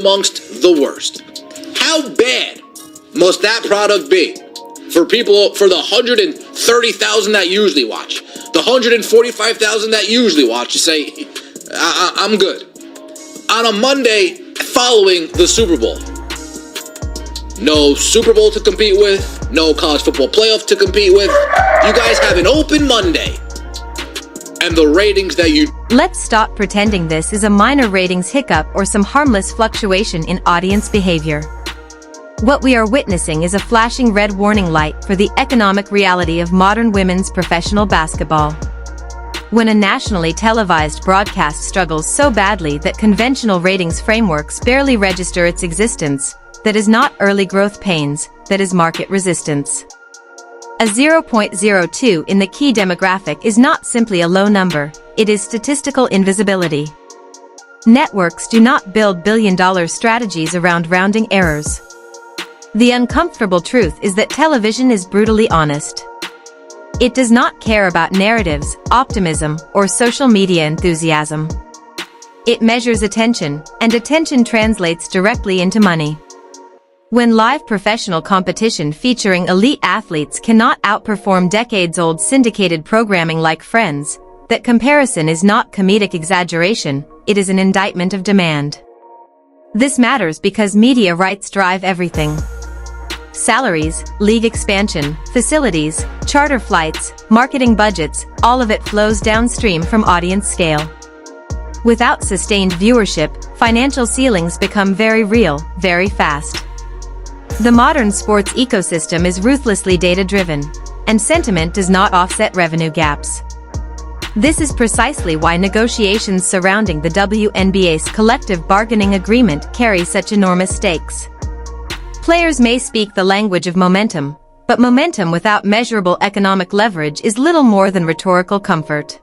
amongst the worst. How bad must that product be for the 130,000 that usually watch, the 145,000 that usually watch, to say, I'm good. On a Monday following the Super Bowl. No Super Bowl to compete with, no college football playoff to compete with. You guys have an open Monday. And the ratings that you... Let's stop pretending this is a minor ratings hiccup or some harmless fluctuation in audience behavior. What we are witnessing is a flashing red warning light for the economic reality of modern women's professional basketball. When a nationally televised broadcast struggles so badly that conventional ratings frameworks barely register its existence, that is not early growth pains, that is market resistance. A 0.02 in the key demographic is not simply a low number, it is statistical invisibility. Networks do not build billion-dollar strategies around rounding errors. The uncomfortable truth is that television is brutally honest. It does not care about narratives, optimism, or social media enthusiasm. It measures attention, and attention translates directly into money. When live professional competition featuring elite athletes cannot outperform decades-old syndicated programming like Friends, that comparison is not comedic exaggeration, it is an indictment of demand. This matters because media rights drive everything. Salaries, league expansion, facilities, charter flights, marketing budgets, all of it flows downstream from audience scale. Without sustained viewership, financial ceilings become very real, very fast. The modern sports ecosystem is ruthlessly data-driven, and sentiment does not offset revenue gaps. This is precisely why negotiations surrounding the WNBA's collective bargaining agreement carry such enormous stakes. Players may speak the language of momentum, but momentum without measurable economic leverage is little more than rhetorical comfort.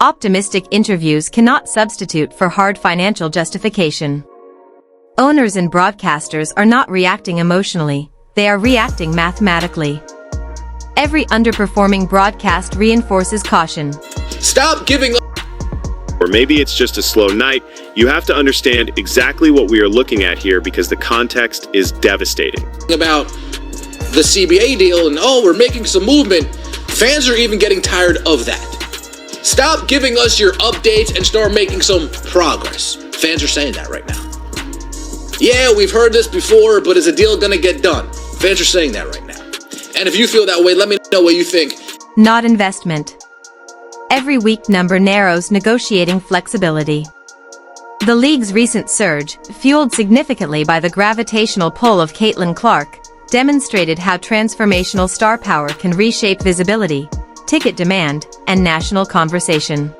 Optimistic interviews cannot substitute for hard financial justification. Owners and broadcasters are not reacting emotionally, they are reacting mathematically. Every underperforming broadcast reinforces caution. Stop giving up. Or maybe it's just a slow night. You have to understand exactly what we are looking at here because the context is devastating. About the CBA deal and, we're making some movement. Fans are even getting tired of that. Stop giving us your updates and start making some progress. Fans are saying that right now. Yeah, we've heard this before, but is a deal gonna get done? Fans are saying that right now. And if you feel that way, let me know what you think. Not investment. Every week number narrows negotiating flexibility. The league's recent surge, fueled significantly by the gravitational pull of Caitlin Clark, demonstrated how transformational star power can reshape visibility, ticket demand, and national conversation.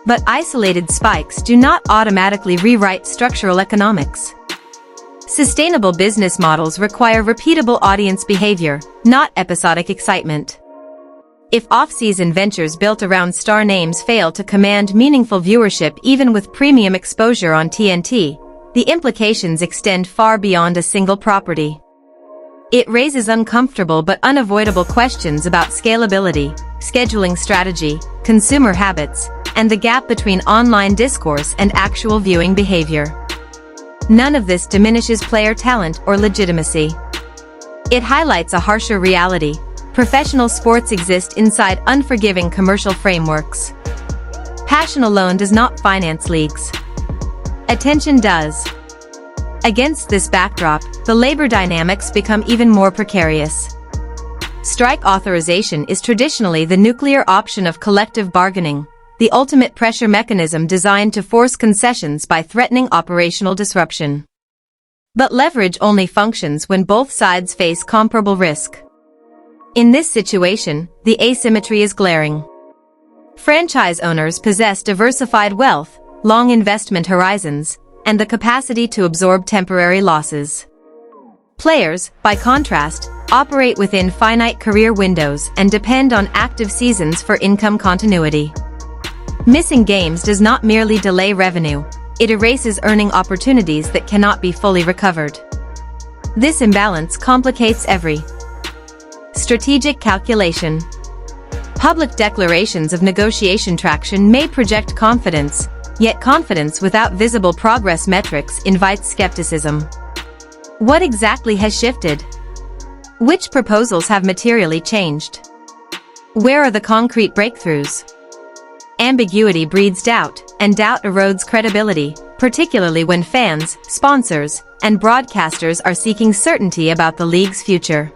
But isolated spikes do not automatically rewrite structural economics. Sustainable business models require repeatable audience behavior, not episodic excitement. If off-season ventures built around star names fail to command meaningful viewership even with premium exposure on TNT, the implications extend far beyond a single property. It raises uncomfortable but unavoidable questions about scalability, scheduling strategy, consumer habits, and the gap between online discourse and actual viewing behavior. None of this diminishes player talent or legitimacy. It highlights a harsher reality. Professional sports exist inside unforgiving commercial frameworks. Passion alone does not finance leagues. Attention does. Against this backdrop, the labor dynamics become even more precarious. Strike authorization is traditionally the nuclear option of collective bargaining, the ultimate pressure mechanism designed to force concessions by threatening operational disruption. But leverage only functions when both sides face comparable risk. In this situation, the asymmetry is glaring. Franchise owners possess diversified wealth, long investment horizons, and the capacity to absorb temporary losses. Players, by contrast, operate within finite career windows and depend on active seasons for income continuity. Missing games does not merely delay revenue, it erases earning opportunities that cannot be fully recovered. This imbalance complicates every strategic calculation. Public declarations of negotiation traction may project confidence, Yet confidence without visible progress metrics invites skepticism. What exactly has shifted? Which proposals have materially changed? Where are the concrete breakthroughs? Ambiguity breeds doubt, and doubt erodes credibility, particularly when fans, sponsors, and broadcasters are seeking certainty about the league's future.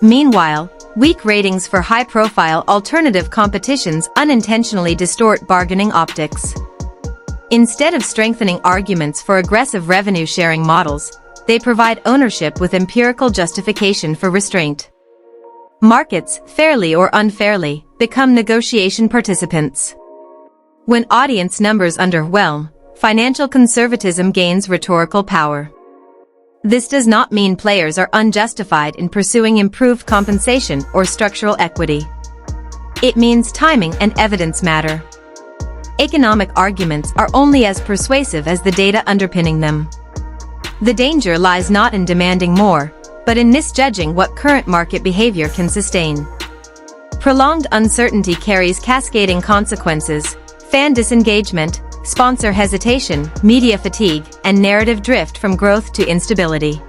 Meanwhile, weak ratings for high-profile alternative competitions unintentionally distort bargaining optics. Instead of strengthening arguments for aggressive revenue-sharing models, they provide ownership with empirical justification for restraint. Markets, fairly or unfairly, become negotiation participants. When audience numbers underwhelm, financial conservatism gains rhetorical power. This does not mean players are unjustified in pursuing improved compensation or structural equity. It means timing and evidence matter. Economic arguments are only as persuasive as the data underpinning them. The danger lies not in demanding more, but in misjudging what current market behavior can sustain. Prolonged uncertainty carries cascading consequences: fan disengagement, sponsor hesitation, media fatigue, and narrative drift from growth to instability.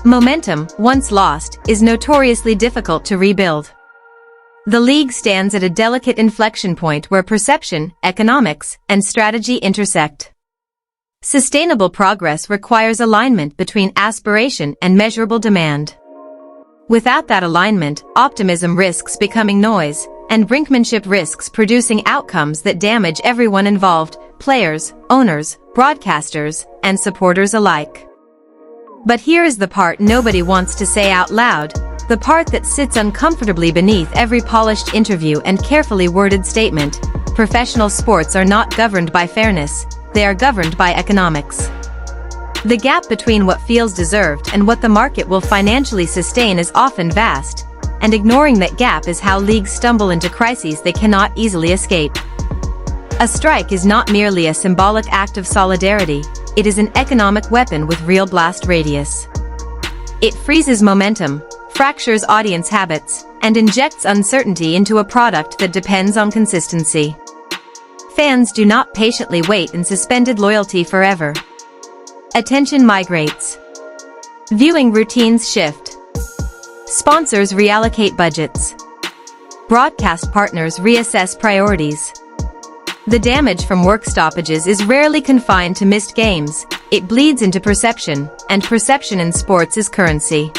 Momentum, once lost, is notoriously difficult to rebuild. The league stands at a delicate inflection point where perception, economics, and strategy intersect. Sustainable progress requires alignment between aspiration and measurable demand. Without that alignment, optimism risks becoming noise, and brinkmanship risks producing outcomes that damage everyone involved: players, owners, broadcasters, and supporters alike. But here is the part nobody wants to say out loud, the part that sits uncomfortably beneath every polished interview and carefully worded statement: professional sports are not governed by fairness, they are governed by economics. The gap between what feels deserved and what the market will financially sustain is often vast, and ignoring that gap is how leagues stumble into crises they cannot easily escape. A strike is not merely a symbolic act of solidarity, it is an economic weapon with real blast radius. It freezes momentum, fractures audience habits, and injects uncertainty into a product that depends on consistency. Fans do not patiently wait in suspended loyalty forever. Attention migrates. Viewing routines shift. Sponsors reallocate budgets. Broadcast partners reassess priorities. The damage from work stoppages is rarely confined to missed games, it bleeds into perception, and perception in sports is currency.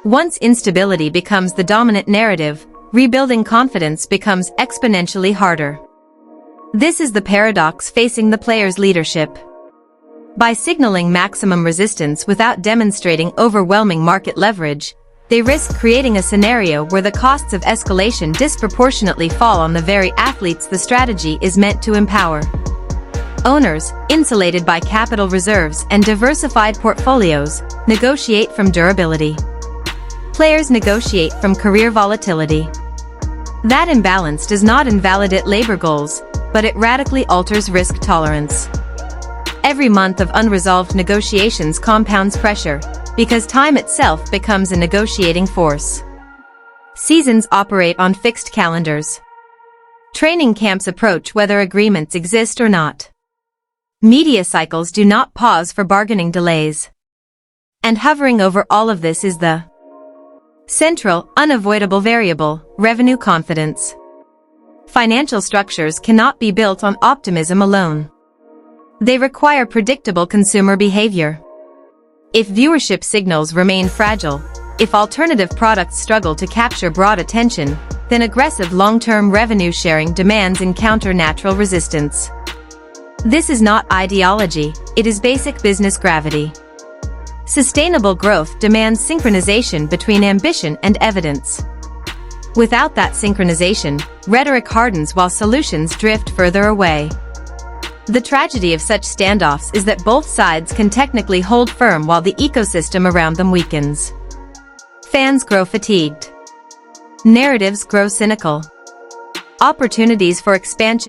Once instability becomes the dominant narrative, rebuilding confidence becomes exponentially harder. This is the paradox facing the players' leadership. By signaling maximum resistance without demonstrating overwhelming market leverage, they risk creating a scenario where the costs of escalation disproportionately fall on the very athletes the strategy is meant to empower. Owners, insulated by capital reserves and diversified portfolios, negotiate from durability. Players negotiate from career volatility. That imbalance does not invalidate labor goals, but it radically alters risk tolerance. Every month of unresolved negotiations compounds pressure, because time itself becomes a negotiating force. Seasons operate on fixed calendars. Training camps approach whether agreements exist or not. Media cycles do not pause for bargaining delays. And hovering over all of this is the central, unavoidable variable: revenue confidence. Financial structures cannot be built on optimism alone. They require predictable consumer behavior. If viewership signals remain fragile, if alternative products struggle to capture broad attention, then aggressive long-term revenue sharing demands encounter natural resistance. This is not ideology, it is basic business gravity. Sustainable growth demands synchronization between ambition and evidence. Without that synchronization, rhetoric hardens while solutions drift further away. The tragedy of such standoffs is that both sides can technically hold firm while the ecosystem around them weakens. Fans grow fatigued. Narratives grow cynical. Opportunities for expansion